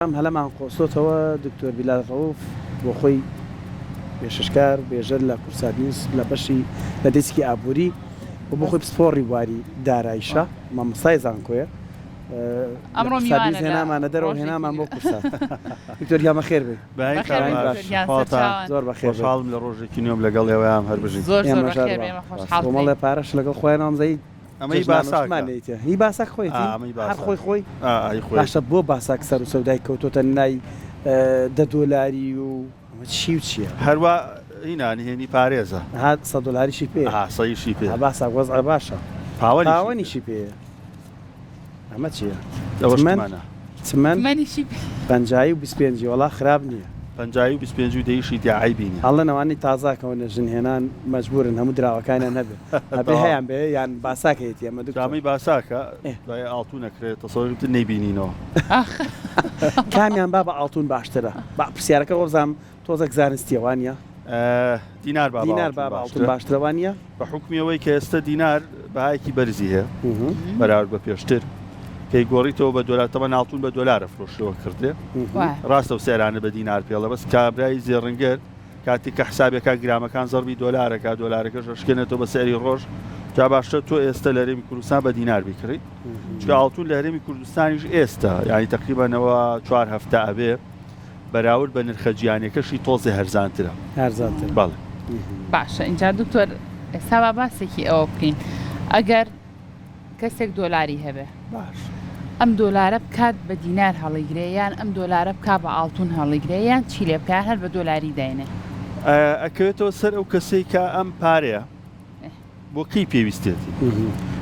هەلەمان قۆسۆتەوە دکتۆر بیلال ڕەوف بۆ خۆی پێشەشکار بێژەر لە کورسادنیوس لە بەشی لە دەسکی ئابووری و بۆ خۆی پسپۆڕی واری دارایشە مامۆستای زانکۆیە ئەمڕۆ هێنامانە دەرەوە هێنامان بۆ کورسات دکتۆر یامە خێر بێ زۆر بەخێر خاڵم لە ڕۆژێکی نوێم لەگەڵ ئێوەیان هەر بژین مەڵێ پارەش لەگەڵ خۆیان ئەمزەی ئەمەی باساکمانێتە هی باساک خۆی هەر خۆی باشە بۆ باساک سەر و سەودای کەوتۆتە نای $10 و چی و چییە هەروە هینانی هێنی پارێزە هات $100 پێ سەیشی پێ باساک وەزع باشە پاوەنیشی پێ ئەمە چییە چمەنیشی 50 و 25 وەڵا خراپ نییە 50 و 25 و دەیشی دیعای بینی هەڵەنەوانی تازاکەونە ژنهێنان مەجبورن هەموو دراوەکانیان هەبێت هەبێ هەیان بێ یان باساکەیەتی ئەمە دوامەی باساکە دوای ئاڵتو نەکرێت تەسەوەرت نەیبینینەوە کامیان با بە ئاڵتون باشترە با پرسیارەکە وەزام تۆزێک زانستیەوانە دینار با ئاڵتون باشترەوانە بە حکمیەوەی کە ئێستا دینار بەهایەکی بەرزی هەیە بەراورد بە پێشتر پێی گۆڕیتەوە بە دۆلار تەمە ناڵتون بە دۆلارە فرۆشتەوە کردێ ڕاستە و سێرانە بە دینار پێڵە بەس کابرای زێڕنگەر کاتی کە حسابێکە گرامەکان زەڕبی دۆلارەکە دۆلارەکە شکێنێتەوە بە سەری ڕۆژ جا باشتر تۆ ئێستا لە هەرێمی کوردستان بە دینار بیکڕیت چکە ئاڵتون لە هەرێمی کوردستانیش ئێستا یعنی تقریبانەوە 4 هەفتە ئەبێ بەراورد بە نرخە گیانەکەشی تۆزی هەرزانترە بەڵێ باشە اینجا دکتۆر ئێستا با باسێکی ئەوە بکەین ئەگەر کەسێک دۆلاری هەبێ باش ئەم دۆلارە بکات بە دینار هەڵیگرێیان ئەم دۆلارە بک بە ئاڵتون هەڵیگرێیان چی لێ بکار هەر بە دۆلاری داینێ ئەکەوێتەوە سەر ئەو کەسەی کە ئەم پارەیە بۆ کەی پێویستێتی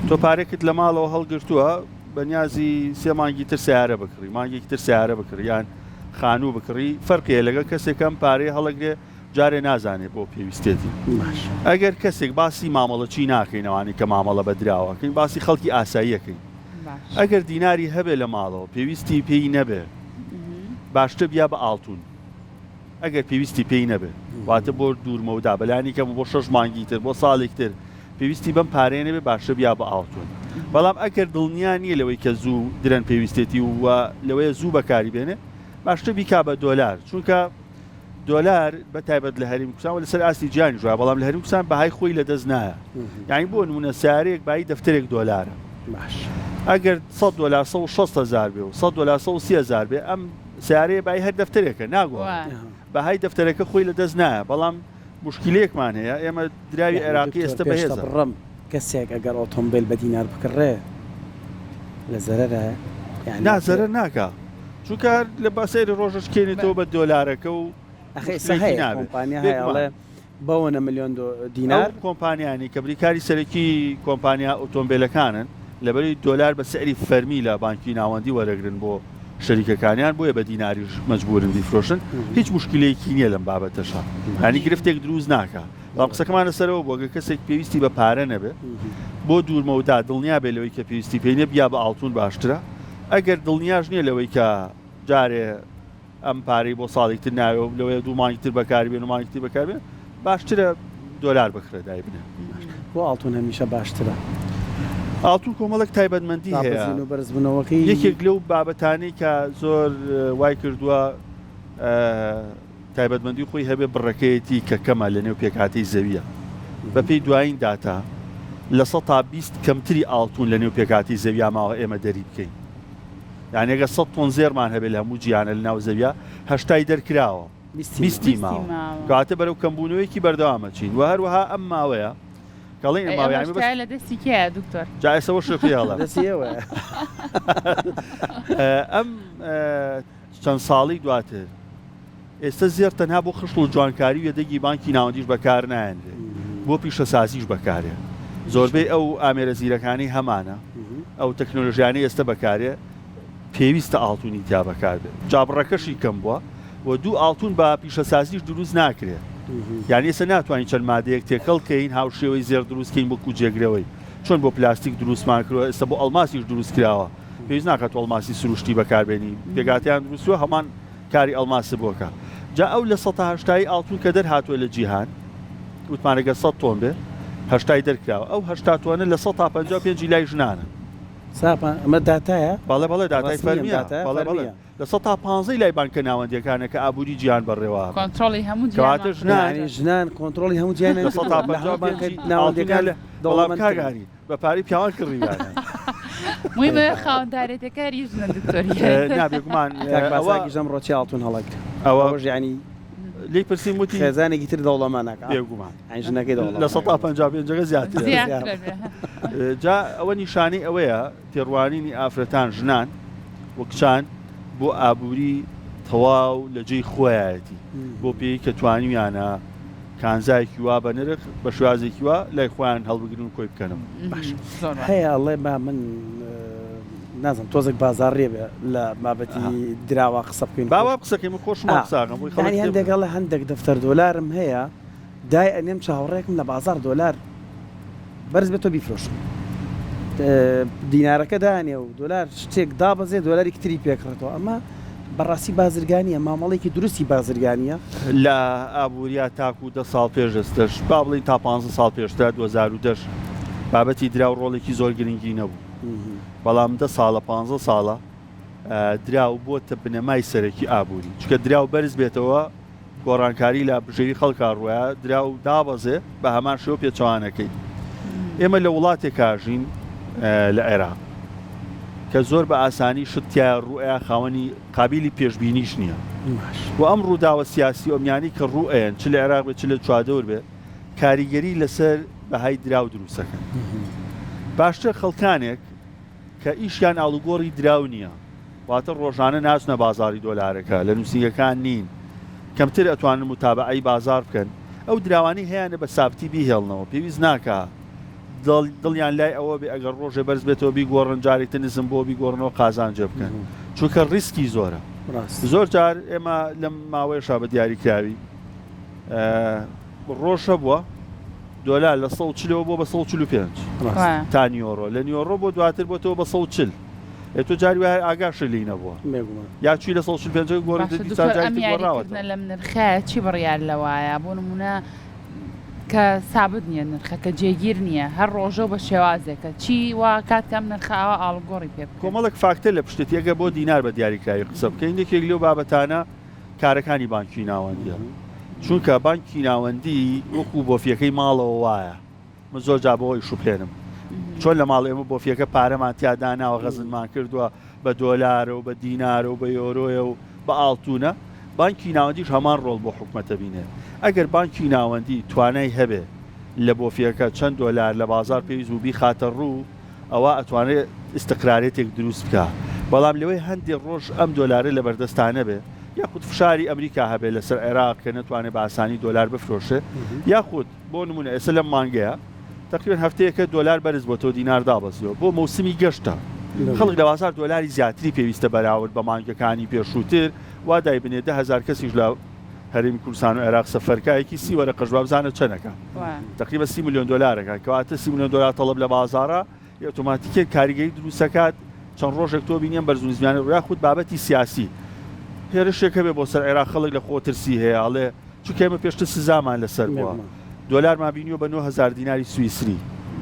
تۆ پارێکت لە ماڵەوە هەڵگرتووە بەنیازی 3 مانگی تر سیارە بکڕی مانگێکی تر سیارە بکڕی یان خانوو بکڕی فەرقیە لەگەڵ کەسێک ئەم پارەیە هەڵەگرێ جارێ نازانێت بۆ پێویستێتی ئەگەر کەسێک باسی مامەڵەچی ناکەینەوانی کە مامەڵە بەدراوەکەین باسی خەڵکی ئاساییەکەین ئەگەر دیناری هەبێ لە ماڵەوە پێویستی پێی نەبێ باشتر بیا بە ئاڵتون ئەگەر پێویستی پێی نەبێ واتە بۆ دوورمەوەدا بەلانی کەم بۆ 6 مانگی تر بۆ ساڵێک تر پێویستی بەم پارەیە نەبێ باشتر بیا بە ئاڵتون بەڵام ئەگەر دڵنیا نییە لەوەی کە زوو درەن پێویستێتی و لەوەیە زوو بەکاری بێنێ باشتر بیکا بە دۆلار چونکە دۆلار بە تایبەت لە هەرێمی کوردستان و لەسەر ئاستی جیانی ژوایە بەڵام لە هەرێمی کوردستان بەهای خۆی لەدەست نایە یعنی بۆ نمونە سیارەیەک بای دەفتەرێک دۆلارە باش ئەگەر $100 $160,000 بێ و $100 $130,000 بێ ئەم سیارەیە بای هەر دەفتەرێکە ناگۆ بەهای دەفتەرەکە خۆی لەدەست نایە بەڵام مشکلەیەکمان هەیە ئێمە دراوی عێراقی ئێستا بەهێزە بڕم کەسێک ئەگەر ئۆتۆمبیل بە دینار بکڕێ لە زەرەرە نازەرە ناکە چونکە لە بەسەری ڕۆژەش کێنێتەوە بە دۆلارەکە و کۆمپانیا هەیەڵێ بەوەنە ملیۆن دینار کۆمپانیانی کە بریکاری سەرەکی کۆمپانیا ئۆتۆمبیلەکانن لەبەری دۆلار بە سەری فەرمی لە بانکی ناوەندی وەرەگرن بۆ شەریکەکانیان بۆیە بە دیناریش مەجبورن بیفرۆشن هیچ مشکلەیەکی نییە لەم بابەتەشە هەنی گرفتێک دروست ناکە بەڵام قسەکەمانە سەرەوە بۆگە کەسێک پێویستی بە پارە نەبێت بۆ دوورمەوەدا دڵنیا بێ لەوەی کە پێویستی پێی نەبیا بە ئاڵتون باشترە ئەگەر دڵنیاش نییە لەوەی کە جارێ ئەم پارەی بۆ ساڵێک تر ناوێ و لەوەیە 2 مانگی تر بەکاری بێن و مانگی تر بەکار بێن باشترە دۆلار بکڕێ دای بنێ بۆ ئاڵتون هەمیشە باشترە ئاڵتون کۆمەڵک تایبەتمەندی هەیە بەرز بوونەوەکەی یەکێک لەو بابەتانەی کە زۆر وای کردووە تایبەتمەندی خۆی هەبێ بڕەکەیەتی کە کەمە لە نێو پێکهاتەی زەویە بە پێی دوایین داتا لە 100 تا 20 کەمتری ئاڵتون لە نێو پێکهاتی زەویا ماوە ئێمە دەری بکەین یعنی ئەگە 100 تۆن زێرمان هەبێت لە هەموو گیانە لە ناو زەویا 80 دەرکراوە 20 ماوە کاتە بەرەو کەمبوونەوەیکی بەردەوامە چین و هەروەها ئەم ماوەیە کەڵێن لە دەستی کێیە دکتۆر جایسەوە شەپیاڵە ئەم چەند ساڵی دواتر ئێستا زێر تەنها بۆ خشت و جوانکاری و یەدەگی بانکی ناوەندیش بەکار نایەنرێ بۆ پیشەسازیش بەکارێ زۆربەی ئەو ئامێرە زیرەکانی هەمانە ئەو تەکنۆلۆژیانەی ئێستا بەکارێ پێویستە ئاڵتونی تیا بەکاربێت جابڕەکەشی کەم بووە و دوو ئاڵتون بە پیشەسازیش دروست ناکرێت یعنی ئێستا ناتوانین چەند مادەیەک تێکەڵکەین هاوشێوەی زێر دروستکەین بۆ کوجێگرەوەی چۆن بۆ پلاستیک دروستمان کردووە ئێستا بۆ ئەڵماسیش دروست کراوە پێویست ناکات ئەڵماسی سروشتی بەکاربێنی پێگاتیان دروستوە هەمان کاری ئەڵماسی بۆکە جا ئەو لە 180 ئاڵتون کە دەرهاتووە لە جیهان وتمانەگە 100 تۆن بێ 80 دەرکراوە ئەو 80 تۆنە لە 155 لای ژنانە ساپان ئەمە داتایە بەڵێ داتای فەرمیە لە 115 لای بانکە ناوەندیەکانە کە ئابووری گیان بەڕێوە کۆنتترۆلی هەموو کەواتە ژنانی ژنان کۆنتترۆلی هەموو جیان ناوەندەکان دەوڵام کاگانی بە پاری پیاوان کڕیوانە مهمە خاوەندارێتەکاری ژنە دکتۆری نابێگومان ژەم ڕۆچی ئاڵتون هەڵک ئەوە ینی لی پرسیم وتی خێزانێکی تر دەوڵەمانەکە بێگومان ژنەکەی لە 155 زیاتر جا ئەوە نیشانەی ئەوەیە تێڕوانینی ئافرەتان ژنان و کچان بۆ ئابووری تەواو لە جێی خۆیەتی بۆ پێی کە توانیویانە کانزایکی وا بە نرخ بە شوازێکی وا لای خۆیان هەڵبگرن کۆی بکەنم هەیە ئەڵێ با من نازم تۆزێک بازار ڕێبێ لە بابەتی دراوە قسە بکەین باوا قسەکەی من خۆشم قساکەم هەندێکڵ هەندێک دەفتەر دۆلارم هەیە دای ئەنێم چاوەڕێکم لە بازار دۆلار بەرز بێت تۆ بیفرۆشم دینارەکە دانێ و دۆلار شتێک دابەزێ دۆلاری کتری پێکڕێتەوە ئەمە بەڕاستی بازرگانیە مامەڵێکی درستی بازرگانیە لە ئابووریا تاکو 10 ساڵ پێش دەستش با بڵین تا 15 ساڵ پێشتر 2010 بابەتی درا و ڕۆڵێکی زۆر گرنگی نەبوو بەڵام 10 ساڵە 15 ساڵە دراو بۆتە بنەمای سەرەکی ئابووری چکە دراو بەرز بێتەوە گۆڕانکاری لە بژێوی خەڵکا ڕوایە دراو دابەزێ بە هەمان شێوە پێچەوانەکەی ئێمە لە وڵاتێکا ژین لە عێراق کە زۆر بە ئاسانی شتیا ڕوئە خاوەنی قابلی پێشبینیش نییە و ئەم ڕووداوە سیاسی ئۆمیانی کە ڕوئەن چ لە عێراق بێت چ لە چوادەور بێت کاریگەری لەسەر بەهای دراو دروستەکەن باشتر خەڵکانێک کە ئیشیان ئاڵوگۆڕی دراو نییە واتە ڕۆژانە ناچنە بازاری دۆلارەکە لە نووسینگەکان نین کەمتر ئەتوانن متابعی بازار بکەن ئەو دراوانی هەیەە بە سابتی بیهێڵنەوە پێویست ناکە دڵیان لای ئەوە بێ ئەگەر ڕۆژێ بەرز بێتەوە بیگۆڕن جارێکتە نزم بۆ بیگۆڕنەوە قازانجە بکەن چونکە ڕیسکی زۆرە زۆر جار ئێمە لەم ماوەیەشا بە دیاریکراوی ڕۆژە بووە دۆلار لە 140 بۆ بە 145 تا نیۆڕۆ لە نیۆڕۆ بۆ دواتر بۆتەوە بە 140 تۆ جاری وای ئاگاشە لی نەبووە یا چی لە 145 گۆڕاوە لەم نرخە چی بڕیار لەوایە بۆ نمونە کە سابت نییە نرخە کە جێگیر نییە هەر ڕۆژە بە شێوازێکە چی وا کاتکەم نرخەوە ئاڵگۆڕی پێ کۆمەڵک فاکتە لە پشتێکە بۆ دینار بە دیاریکراوی قسە بکەین یەکێک لەو بابەتانە کارەکانی بانکی ناوەندیە چونکە بانکی ناوەندی وەکو بۆفیەکەی ماڵەوە وایە من زۆر جابەوەی شوپێنم چۆن لە ماڵ ئێمە بۆفیەکە پارەمان تیاداناوە غەزنمان کردووە بە دۆلارە و بە دینارە و بە یۆرۆیە و بە ئاڵتونە بانکی ناوەندیش هەمان ڕۆڵ بۆ حکومەتە بینێ ئەگەر بانکی ناوەندی توانای هەبێ لە بۆفیەکە چەند دۆلار لە بازار پێویست و بیخاتە ڕوو ئەوە ئەتوانێت ئیستقرارێتێک دروست بکە بەڵام لەوەی هەندێک ڕۆژ ئەم دۆلارە لە بەردەستانە بێ یاخود فشاری ئەمریکا هەبێت لەسەر عێراق کە نەتوانێت بە ئاسانی دۆلار بفرۆشێ یاخود بۆ نمونە ئێستا لەم مانگەیە تقریبا هەفتەیەکە دۆلار بەرز بۆ تۆ دینار دابەزیەوە بۆ مەوسمی گەشتە خەڵک لە بازار دۆلاری زیاتری پێویستە بەراورد بە مانگەکانی پێشووتر وا دایبنێ 10,000 کەسیش لە هەرێمی کوردستان و عێراق سەفەرکایەکی 30 وەرە قەژوا بزانە چەندەکە تقریبا 30 میلیۆن دۆلارەکە کەواتە 30 میلیۆن دۆلار تەڵەب لە بازارە ئۆتۆماتیکێ کاریگەری دروستەکات چەند ڕۆژێک تۆ بینیان بەرزونزمیانی ڕویا خود بابەتی سیاسی هێرشێکە بێ بۆ سەر عێراق خەڵک لە خۆترسی هەیە ئەڵێ چونکە ئێمە پێشتر سزامان لەسەر بووە دۆلارمان بینیوە بە 9,000 دیناری سوئیسری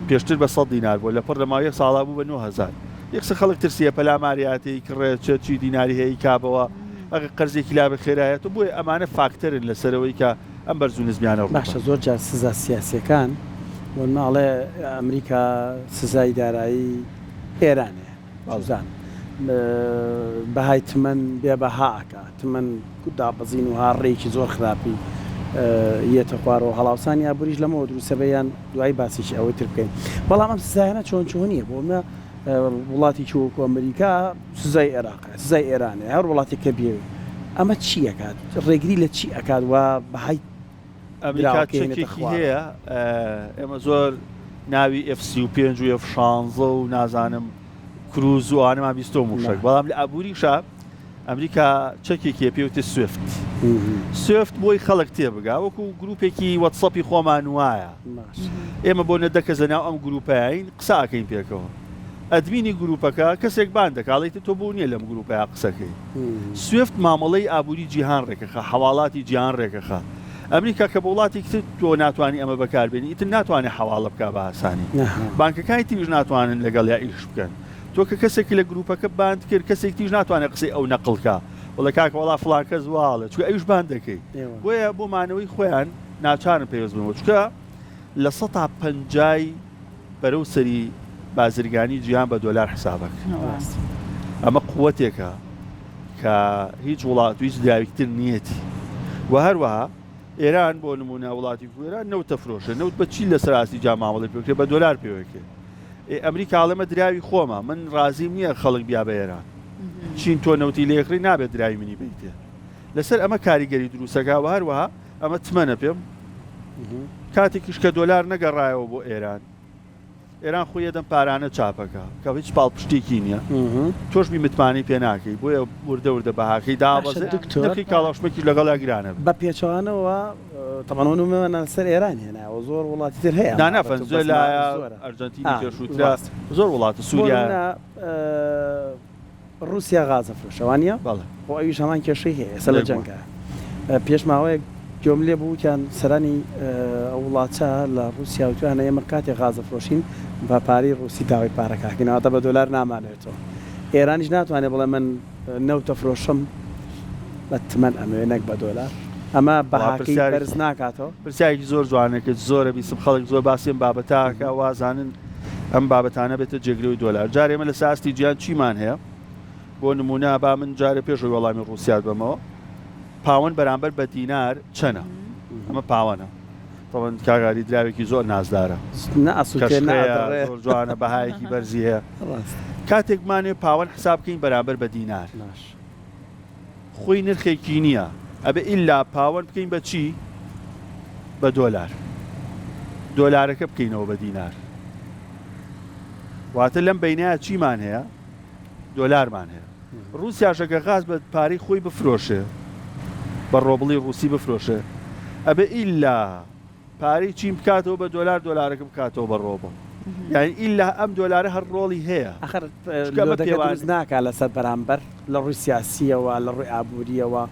پێشتر بە 100 دینار بوو لە پڕ لە ماوەیەک ساڵا بوو بە 9,000 یەکسە خەڵک ترسیە پەلاماریاتی کڕێت چی دیناری هەیە کابەوە ئەگە قەرزێکی لا بەخێرایەت و بۆی ئەمانە فاکتەرن لەسەرەوەی کە ئەم بەرزونزمیانە باشە زۆر جار سزا سیاسیەکان وەنماڵێ ئەمریکا سزای دارایی ئێرانێ بەڵزان بەهای تمەن بێ بەهاکە تمەن دابەزین و هاڕێکی زۆر خراپی یەتە خوارەوە هەڵاوسانی یابوریش لەمەوە دروسەبەیان دوای باسیش ئەوەی تر بکەین بەڵام ئەم سزایانە چۆن چۆنیە بۆ منە وڵاتی چوەکو ئەمریکا سزای عێراق سزای ئێرانێ هەر وڵاتی کە بێ ئەمە چی ئەکات ڕێگری لە چی ئەکات وە بەهای ئەمریکا چەکێکی هەیە ئێمە زۆر ناوی F-35 و F-16 و نازانم کروز و ئانەمان بیستۆ موشک بەڵام لە ئابووریشا ئەمریکا چەکێکی پێوتە سوێفت بۆی خەڵک تێبگا وەکو گروپێکی وەتسەپی خۆمان وایە ئێمە بۆ نەدەکەس لەناو ئەم گروپەیین قساکەین پێکەوە ئەدمینی گروپەکە کەسێک بان دەکاڵێتە تۆ بۆ نییە لەم گروپەیە قسەکەی سوێفت مامەڵەی ئابووری جیهان ڕێکەخە حواڵاتی جیهان ڕێکەخە ئەمریکا کە بە وڵاتێکی تر تۆ ناتوانانی ئەمە بەکاربێنی ئیتر ناتوانێت حواڵە بکە بە ئاسانی بانکەکانی تریش ناتوانن لەگەڵ یا ئیش بکەن تۆ کە کەسێکی لە گروپەکە باند کرد کەسێک تیژ ناتوانێت قسەی ئەو نەقڵکە وڵە کاکە وڵا فڵان کەس واڵە چکە ئەوش باند دەکەی بۆیە بۆ مانەوەی خۆیان ناچارن پێوەست بنەوە چکە لە 150 بەرەو سەری بازرگانی جیان بە دۆلار حسابەکە ئەمە قووەتێکە کە هیچ وڵات و هیچ دراویتر نیەتی و هەروەها ئێران بۆ نمونە وڵاتی کوێران نەوت دەفرۆشە نەوت بە چی لە سەراستی جا مامەڵی پێکرێ بە دۆلار پێوەکێ ئەمریکا ئەڵێمە دراوی خۆمە من ڕازیم نییە خەڵک بیا بە ئێران چین تۆ نەوتی لێکڕی نابێت دراوی منی بیتێ لەسەر ئەمە کاریگەری دروستەکە و هەروەها ئەمە تمەنە پێم کاتێکیش کە دۆلار نەگەڕایەوە بۆ ئێران خۆی یەدەم پارانە چاپەکە کە هیچ پاڵپشتێکی نییە تۆش بی متمانی پێ ناکەی بۆیە وردە بەهاکەی دابەزی کاڵاشمێکی لەگەڵا گرانە بە پێچوانەوە تەمەنەوەمەوە سەر ئێران هێناوە زۆر وڵاتی تر هەیە نانەفەن زۆر لە ئەرجەنتینی پێشووترا زۆر وڵاتە سووریا رووسیا غازە فرۆشەوانە بەڵێ بۆ ئەویش هەمان کێشەی هەیە ئێستا لە جەنگە پێش ماوەیەک گوێم لێ بووکیان سەرانی وڵاتە لە رووسیا وتوانە ئێمە کاتێک غازە فرۆشین بە پارەی ڕووسی داوای پارەکەکەینەوەتە بە دۆلار نامانێتەوە ئێرانیش ناتوانێت بڵێ من نەوتە فرۆشم بە تمەن ئەمەوێ نەک بە دۆلار ئەمە بەهاکەی بەرز ناکاتەوە پرسیایکی زۆر جوانێکە زۆرە بیسم خەڵک زۆر باسیێن بابەتاکە وازانن ئەم بابەتانە بێتە جێگرەوەی دۆلار جارێ ئێمە لە ساستی گیان چیمان هەیە بۆ نمونە با من جارە پێشەوەی وەڵامی ڕووسیات بەمەوە پاوەند بەرامبەر بە دینار چەنە ئەمە پاوەنە تەڵەن کاگاری دراوێکی زۆر نازدارە زۆر جوانە بەهایەکی بەرزی هەیە کاتێکمانێ پاوەند حساب بکەین بەرامبەر بە دینار خۆی نرخێکی نییە ئەبێ ئیلا پاوەند بکەین بە چی بە دۆلار دۆلارەکە بکەینەوە بە دینار واتە لەم بینایە چیمان هەیە دۆلارمان هەیە رووسیاشەکە غاز بە پارەی خۆی بفرۆشێ بە ڕۆبڵی ڕووسی بفرۆشێ ئەبێ ئیلا پارەی چین بکاتەوە بە دۆلار دۆلارەکە بکاتەوە بە ڕۆبڵ یعنی ئیلا ئەم دۆلارە هەر ڕۆڵی هەیە ئەخر ناکات لەسەر بەرامبەر لە ڕووی سیاسیەوە لە ڕووی ئابوووریەوە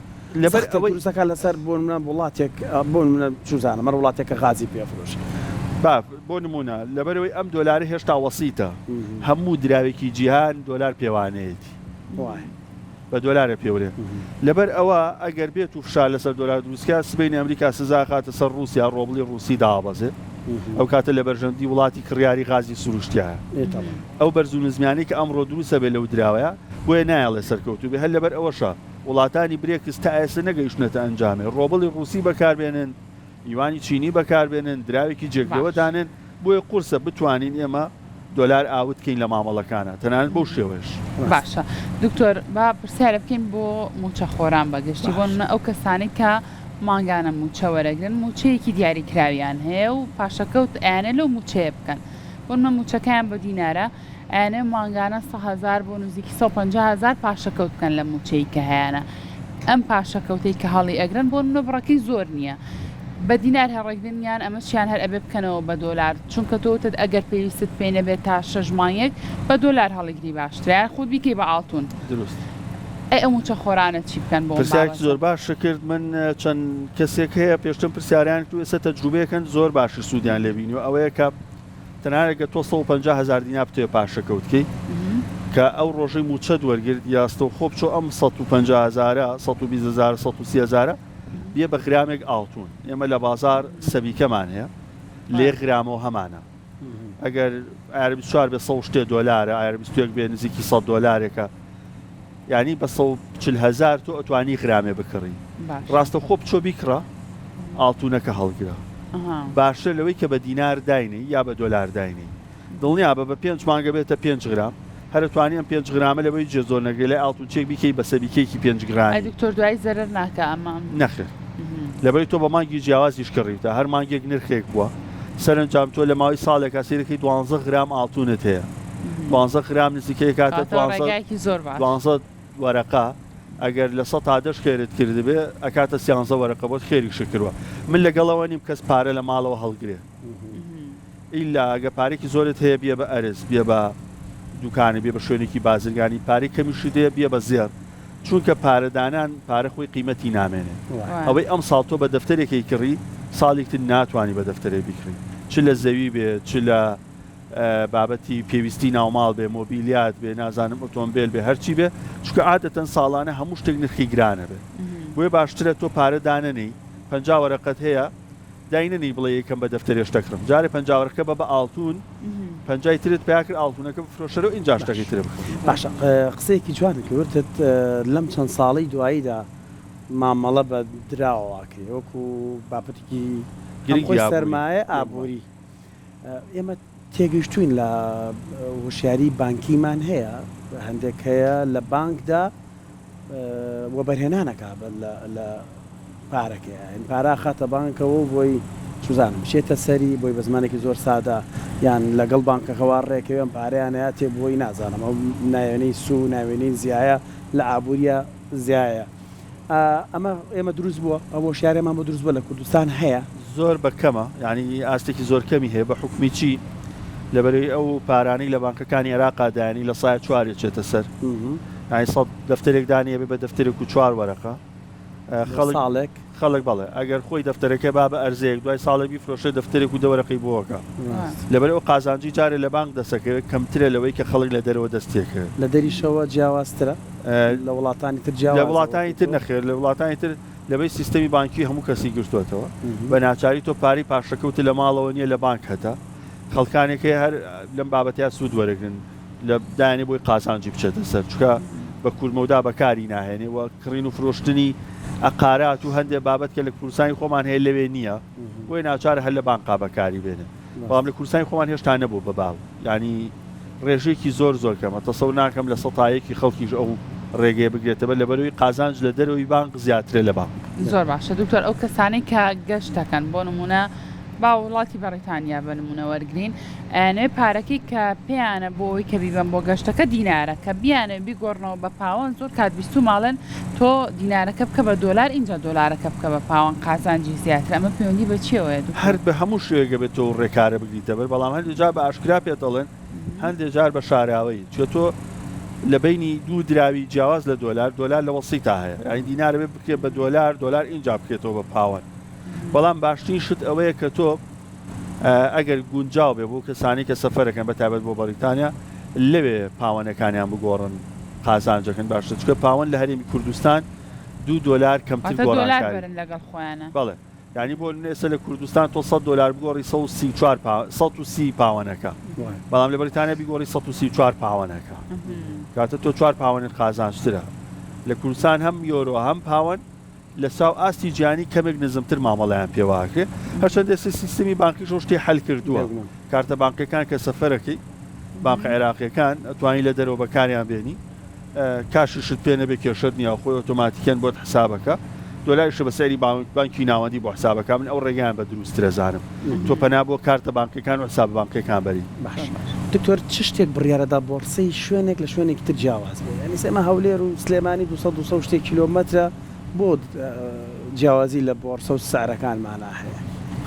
لەبەر ئەوەیسەکە لەسەر بۆ منە وڵاتێک بۆ منە چوزانە مەر وڵاتێکە غازی پێفرۆشە بۆ نمونە لەبەرەوەی ئەم دۆلاری هێشتا وەسیتە هەموو دراوێکی جیهان دۆلار پێوانەیەتی بە دۆلارە پێورێ لەبەر ئەوە ئەگەر بێت و فشار لەسەر دۆلار دروستکە سبەینی ئەمریکا سزا خاتە سەر رووسیا ڕۆبڵی ڕووسی دابەزێ ئەو کاتە لە بەرژەندی وڵاتی کڕیاری غازی سروشتیایە ئەو بەرزونزمیانی کە ئەمڕۆ دروستە بێ لەو دراوەیە بۆیە نایڵێ سەرکەوتو بێ هەر لەبەر ئەوەشە وڵاتانی برێکس تا ئێستا نەگەیشتنەتە ئەنجامێ ڕۆبڵی ڕووسی بەکاربێنن یوانی چینی بەکاربێنن دراوێکی جێگرەوەدانن بۆیە قورسە بتوانین ئێمە دۆلار ئاوتکەین لە مامەڵەکانە تەنانەت بەو شێوەش باشە دکتۆر با پرسیارە بکەین بۆ موچە خۆران بەگەشتی بۆ ئەو کەسانی کە ماگانە موچە وەرەگرن موچەیەکی دیاریکراویان هەیە و پاشەکەوت ئەیانە لەو موچەیە بکەن بۆ منە موچەکەیان بە دیینارە ئەیانێ ماگانە 100,000 بۆ نزیکی 150,000 پاشەکەوت بکەن لە موچەی کە هەیەە ئەم پاشەکەوتەی کە هەڵی ئەگرن بۆ منە بڕەکەی زۆر نییە بە دینار هەڕێکردنیان ئەمە چیان هەر ئەبێ بکەنەوە بە دۆلار چونکە تۆتت ئەگەر پێویستت پێی نەبێت تا 6 مانگێک بە دۆلار هەڵیگری باشترە خۆت بیکەی بە ئاڵتون دروست ئەو موچە خۆرانە چی بکەن بۆ پرسیارێکی زۆر باش کرد من چەند کەسێک هەیە پێشتم پرسیاریان تو ئێستا تەجروبەیەکەن زۆر باشی سوودیان لێبینی و ئەوەیە کە تەنانەکە تۆ 150,000 دینار بتوێ پاشەکەوتکەی کە ئەو ڕۆژەی موچە دووەرگرت یاستە و خۆ بچۆ ئەم 150,000 120,000 130,000 بێ بە غرامێک ئاڵتون ئێمە لە بازار سەبیکەمان هەیە لێ غرامەوە هەمانە ئەگەر ئایار 24 بێ 100 شتێ دۆلارە ئایار 21 بێ نزیکی 100 دۆلارێکە یعنی بە 140,000 تۆ ئەتوانی غرامێ بکڕی ڕاستە خۆ بچۆ بیکڕە ئاڵتونەکە هەڵگرە باشتر لەوەی کە بە دینار داینی یا بە دۆلار داینی دڵنیا بە 5 مانگە بێتە 5 غرام هەرتوانیم 5 غرامە لەوەی جێ زۆر نەگرێ ئاڵتونچێک بیکەی بە سەبیکەیەکی 5 گرانی دکتۆر دوای زەرەر ناکە ئەمە نەخێر لەبەری تۆ بە مانگی جیاوازیش کڕیتە هەر مانگێک نرخێک بووە سەرنجام تۆ لە ماوەی ساڵێکا سیرەکەی 12 غرام ئاڵتونت هەیە 12 غرام نزیکەی کاتە 12 وەرەقا ئەگەر لە 100 تا 10 خێرت کردبێ ئەکاتە 13 وەرەقە بۆت خێری شکردووە من لەگەڵەوە نیم کەس پارە لە ماڵەوە هەڵگرێ ئیلا ئەگە پارێکی زۆرت هەیە بێ بە ئەرز بێ بە دوکانە بێ بە شوێنێکی بازرگانی پارەی کەمیشی دێ بێ بە زێر چونکە پارەدانان پارە خۆی قیمەتی نامێنێ ئەوەی ئەم ساڵ تۆ بە دەفتەرێکی کڕی ساڵێکتر ناتوانانی بە دەفتەرێ بیکڕی چ لە زەوی بێ چ لە بابەتی پێویستی ناوماڵ بێ مۆبیلیات بێ نازانم ئۆتۆمبیل بێ هەرچی بێ چکە عادەتەن ساڵانە هەموو شتێک نرخی گرانە بێ بۆیە باشترە تۆ پارە دانەنی 50 وەرەقەت هەیە داینەنی بڵێ یەکەم بە دەفتەرێ شتەکڕم جارێ 50 وەرەقە بە ئاڵتون 50 ترت پیاکرد ئاڵتونەکە بفرۆشەرە و اینجا شتەکەی تر بکە باشە قسەیەکی جوانە کەوتت لەم چەند ساڵی دواییدا مامەڵە بە دراوەواکرێ وەکو بابەتێکی گرنگی سەرمایە ئابووری ئێمە تێگەیشتوین لە وشیاری بانکیمان هەیە هەندێک هەیە لە بانکدا وەبەرهێنانەکە لە پارەکە پارا خاتە بانکەوە بۆی سوزانم بچێتە سەری بۆی بە زمانێکی زۆر سادا یان لەگەڵ بانکەکەوا ڕێکەوێن پارەیانەیە تێ بۆی نازانم ئەو ناوێنەی سو ناوێنەی زیایە لە ئابوووریە زیایە ئەمە ئێمە دروست بووە ئەوە شارێمان بۆ دروست بووە لە کوردستان هەیە زۆر بەکەمە ینی ئاستێکی زۆر کەمی هەیە بە حکومی چی لەبەرەوەی ئەو پارانەی لە بانکەکانی عێراقدایانی لە سایە 4 چێتە سەر دەفتەرێک دانیە بێ بە دەفتەرێک و 4 وەرەقە خەڵک بەڵێ ئەگەر خۆی دەفتەرەکە با بە ئەرزەیەک دوای ساڵێکی فرۆشە دەفتەرێک و دەوەرەقی بۆەکە لەبەرەوە قازانجی جارێ لە بانک دەسەکەوێت کەمترە لەوەی کە خەڵک لە دەرەوە دەستێکە لە دەریشەوە جیاوازترە لە وڵاتانی تر لە وڵاتانی تر نەخێر لە وڵاتانی تر لەبەی سیستەمی بانکی هەموو کەسی گرتوێتەوە بە ناچاری تۆ پاری پاشەکەوت لە ماڵەوە نییە لە بانک هەتا خەڵکانێکی هەر لەم بابەتیا سوود وەرەگرن لە دایانی بۆی قازانجی بچێتە سەر چکە بە کورمەودا بەکاری ناهێنێ و کڕین و فرۆشتنی ئەقارات و هەندێک بابەت کە لە کوردستانی خۆمان هەیە لەوێ نییە بۆی ناچارە هەر لە بانقا بەکاری بێنێ بەڵام لە کوردستانی خۆمان هێشتا نەبوو بە باو ینی ڕێژێکی زۆر زۆر کەمە تەسەوور ناکەم لە سەتایەکی خەڵکیش ئەو ڕێگەیە بگرێتەوە لەبەرەوەی قازانج لە دەرەوەی بانک زیاترە لە بانک زۆر باشە دکتۆر ئەو کەسانی کە گەشتەکەن بۆ نمونە با وڵاتی بەڕیتانیا بە نمونە وەرگین نوێ پارەکەی کە پێیانە بۆی کە بیبن بۆ گەشتەکە دینارە کە بیانە بیگۆڕنەوە بە پاوەند زۆر کات بیست و ماڵن تۆ دینارەکە بکە بە دۆلار اینجا دۆلارەکە بکە بە پاوەند قازانجی زیاتر ئەمە پەیوەندی بە چیەوەیە هەر بە هەموو شوێگە بێت تۆ ڕێکارە بگریتە بەر بەڵام هەندێک جار بە ئاشکرا پێ دەڵێن هەندێک جار بە شاراوەی چێ تۆ لە بینی دوو دراوی جیاواز لە دۆلار لە وەسیتا هەیە ئەین دینارە بێ بکرێت بە دۆلار اینجا بکرێتەوە بە پاوەند بەڵام باشترین شت ئەوەیە کە تۆ ئەگەر گونجاو بێ بۆ کەسانی کە سەفەرەکەن بەتابەت بۆ بەریتانیا لەوێ پاوەنەکانیان بگۆڕن قازانجەکەن باشتر چکە پاوەند لە هەرێمی کوردستان $2 کەمتر گۆڕانکاری لەگەڵ خۆیانە بەڵێ ینی بۆ نێسە لە کوردستان تۆ $100 بگۆڕی 130 پاوەنەکە بەڵام لە بەریتانیا بیگۆڕی 134 پاوەنەکە کاتە تۆ 4 پاوەنت قازانجترە لە کوردستان هەم یۆرۆ هەم پاوەند لە ساو ئاستی جیانی کەمێک نزمتر مامەڵیان پێواکرێ هەرچەندە سیستەمی بانکی شتی حل کردووە کارتە بانکەکان کە سەفەرەکەی بانقە عێراقیەکان ئەتوانی لە دەرەوە بەکاریان بێنی کاشی شت پێ نەبێ کێشت نییە خۆی ئۆتۆماتیکەن بۆت حسابەکە دۆلاریش بە سەری بانکی ناوەندی بۆ حسابەکە من ئەو ڕێگەیان بە دروسترە زانم تۆ پەنا بۆ کارتە بانکەکان و حساب بانکەکان بەری دکتۆر چ شتێک بڕیارەدا بۆرسەی شوێنێک لە شوێنێکی تر جیاواز بێ ینی ئێمە هەولێر و سلێمانی 200 شتێک کیلۆمەترە بۆ جیاوازی لە بۆرسە و سعرەکانمانە هەیە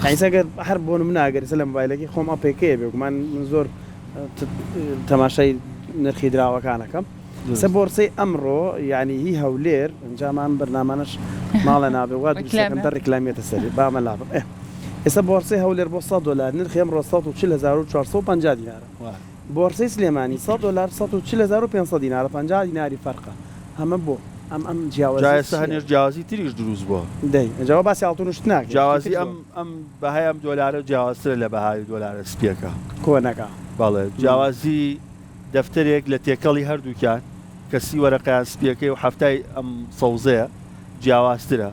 خەیسەگەر هەر بۆ من ناگەریسە لە مۆبایلەکەی خۆم ئەپێکەیە بێگومان زۆر تەماشای نرخی دراوەکانەکەم سە بۆرسەی ئەمڕۆ یعنی هی هەولێر ئەنجامان بەرنامانش ماڵە نابێ وا دووسەکەمدە ڕێکلامیێتە سەری بامە لابم ئێستا بۆرسەی هەولێر بۆ $100 نرخی ئەمڕۆ 140,450 دینارە بۆرسەی سلێمانی $100 140,500 دینارە 50 دیناری فەرقە هەمە بۆ ئەم جیاوازی هەنێش جیاوازی تریش دروست بووە دەی ئەجاوە باسی ئاڵتونشت ناکە جیاوازی ئەم بەهای ئەم دۆلارە جیاوازترە لە بەهای دۆلارە سپیەکە کۆنەکە بەڵێ جیاوازی دەفتەرێک لە تێکەڵی هەردووکیان کەسی وەرەقەیان سپیەکەی و هەفتای ئەم سەوزەیە جیاوازترە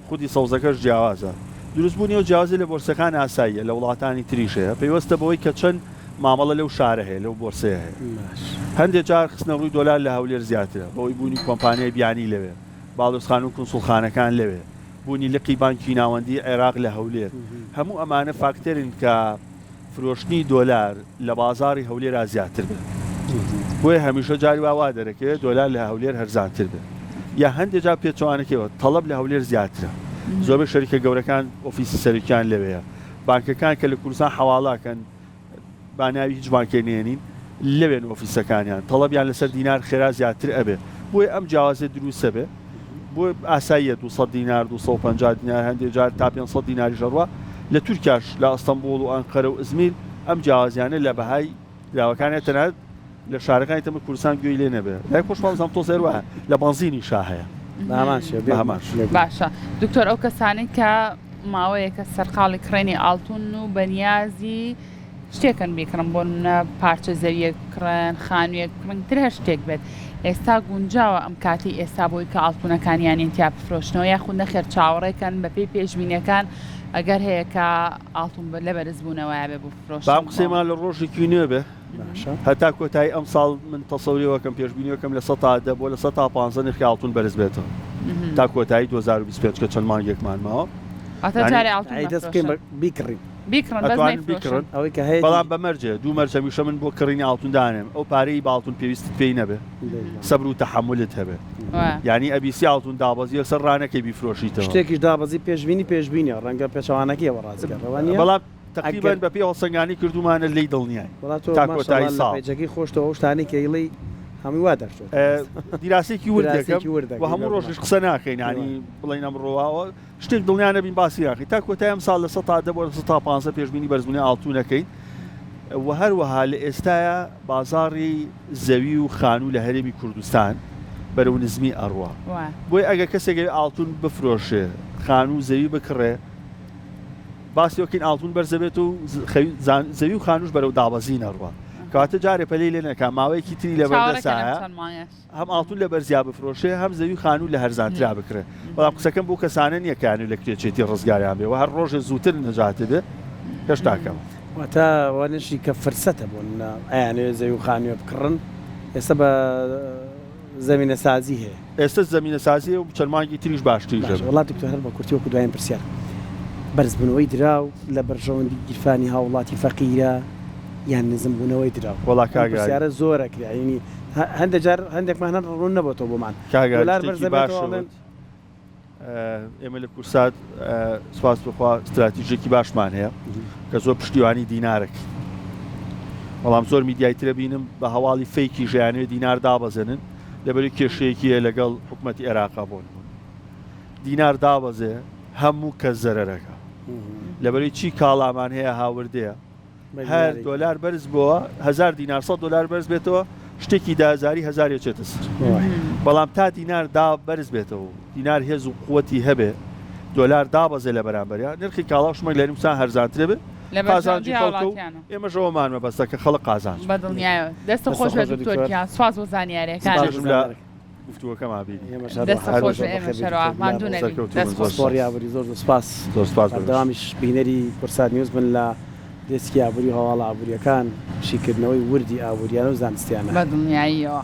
خودی سەوزەکەش جیاوازە دروستبوونی و جیاوازی لە بۆرسەکان ئاساییە لە وڵاتانی تریشەیە پێیوەستە بەوەی کە چەند مامەڵە لەو شارە هەیە لەو بۆرسەیە هەیە هەندێک جار خستنەوەی دۆلار لە هەولێر زیاترە بەوەی بوونی کۆمپانیای بیانی لەوێ باڵۆزخان و کونسوڵخانەکان لەوێ بوونی لقی بانکی ناوەندی عێراق لە هەولێر هەموو ئەمانە فاکتەرن کە فرۆشتنی دۆلار لە بازاری هەولێرا زیاتر بێت بۆیە هەمیشە جاری وا دەرەکەوێت دۆلار لە هەولێر هەرزانتر بێت یا هەندێک جار پێچوانەکەوە تەڵەب لە هەولێر زیاترە زۆربەی شەریکە گەورەکان ئۆفیسی سەرکیان لەوەیە بانکەکان کە لە کوردستان حەواڵاکەن باناوی هیچ بانکێنێنین لەوێن ئۆفیسەکانیان تەڵەبیان لەسەر دینار خێرا زیاتر ئەبێ بۆیە ئەم جیاوازە دروستە بێ بۆ ئاساییە 200 دینار 250 دینار هەندێک جار تا 500 دیناری ژەڕوا لە تورکیاش لە ئەستەمبوڵ و ئەنقەرە و ئزمیر ئەم جیاوازیانە لە بەهای دراوەکانی تەنات لە شارەکانی تەمە کوردستان گوێی لێ نەبێ لای خۆشمەڵزانام تۆ زێر وایە لە بەنزینی شا هەیە باشە دکتۆر ئەو کەسانی کە ماوەیەکە سەرقاڵی کڕێنی ئاڵتون و بەنیازی شتێکن بیکڕن بۆ پارچە زەویە کڕن خانوویەک کڕنگتر هەر شتێک بێت ئێستا گونجاوە ئەم کاتی ئێستا بۆی کە ئاڵتونەکانیان تیا بفرۆشنەوە یاخود نەخێر چاوەڕێکەن بە پێی پێشبینیەکان ئەگەر هەیە کە ئاڵتون لە بەرزبوونەوەیە بێ بۆ فرۆش بام قسەیمان لە ڕۆژێکی نوێ بێ هەتا کۆتایی ئەم ساڵ من تەسەوریەوەکەم پێشبینیەکەم لە 100 بۆ لە 150 نرخی ئاڵتون بەرز بێتەوە تا کۆتایی 2025 کە چەند مانگێکمان ماوە بیکڕی بیکڕن ئەوەی کە هەیە بەڵام بەمەرجێ دوو مەرجەمیشە من بۆ کڕینی ئاڵتوندانم ئەو پارەی باڵتون پێویستت پێی نەبێ سەبر و تەحملت هەبێ یعنی ئەبیسی ئاڵتون دابەزی سەر ڕانەکەی بیفرۆشیتەوە شتێکیش دابەزی پێشبینی ڕەنگە پێچەوانەکەیەوە ڕازگەڕەوە بەڵام تقریبان بە پێ هەڵسەنگانی کردومانە لی دڵنیای تا کۆتایی ساڵ پێجەکەی خۆشتەوە شتانی کەیڵی هەمووی وا دەرچێت دیراسێکی وردەکەم و هەموو ڕۆژش قسە ناکەین ینی بڵین ئەمڕۆواوە شتێک دڵنیانە بین باسی ناکەین تا کۆتایی ئەم ساڵ لە 100 بۆ 150 پێشبینی بەرزبوونی ئاڵتونەکەین و هەروەها لە ئێستاە بازاڕی زەوی و خانوو لە هەرێمی کوردستان بەرەو نزمی ئەڕوا بۆی ئەگە کەسێکی ئاڵتون بفرۆشێ خانوو زەوی بکڕێ باسیۆکەین ئاڵتون بەرزەبێت و زەوی و خانوش بەرەو دابەزی نەڕوە کەواتە جارێ پەلەی لێ نەکە ماوەیەکی تری لە بەردەسایە هەم ئاڵتون لە بەرزیا بفرۆشێ هەم زەوی خانوو لە هەرزانترا بکرێ بەڵام قسەکەم بۆ کەسانە نییەکانی لە کوێچێتی ڕزگاریان بێ و هەر ڕۆژێ زووتر نەجاتە بێ هێشتاکەم واتە وانشی کە فرسەتە بوون ئەیانێ زەوی و خانوێ بکڕن ئێستا بە زەمینە سازی هەیە ئێستا زەمینە سازی و چەرمانگی تریش باشتری وڵاتی تو هەر بە کورتیوەکو دوایین پرسیار بەرزبوونەوەی دراو لە بەرژەوەندی گیرفانی هاوڵاتی فەقیرە یان نزمبوونەوەی دراو وڵا کاگەیارە زۆرە کراینی هەندێک جار هەندێکمان هەر ڕوون نەبێتەوە بۆمان ئێمە لە کورسات سواز بخوا استراتیژێکی باشمان هەیە کە زۆر پشتیوانی دینارێک بەڵام زۆر میدیایترە بینم بە هەواڵی فەیکی ژیانوێ دینار دابەزێنن لەبەری کێشەیەکیە لەگەڵ حکوومەتی عێراقا بۆن دینار دابەزێ هەموو کەس زەرەرەکە لەبەری چی کاڵامان هەیە هاوردەیە هەر دۆلار بەرز بووە 1000 دینار 100 دلار بەرز بێتەوە شتێکی 10,000 چێتە سەر بەڵام تا دینار دا بەرز بێتەوە دینار هێز و قووەتی هەبێ دۆلار دابەزێ لە بەرامبەریان نرخی کاڵا شمەک لە نووسان هەرزانترێ بێ قازانجی خەڵکە ئێمە ژەوەمانمە بەستە کە خەڵک قازانج بەدڵنیایە دەستە خۆش بە دکتۆرکیان سواز بۆ زانیاریەکان گفتووەکەم ئابینی یاوری زۆر سپاس داوامیش بینەری کورسات نیوز بن لە دەستکی ئابووری هەواڵە ئابووریەکان شیکردنەوەی وردی ئابووریان و زانستیانە بەدڵنیاییەوە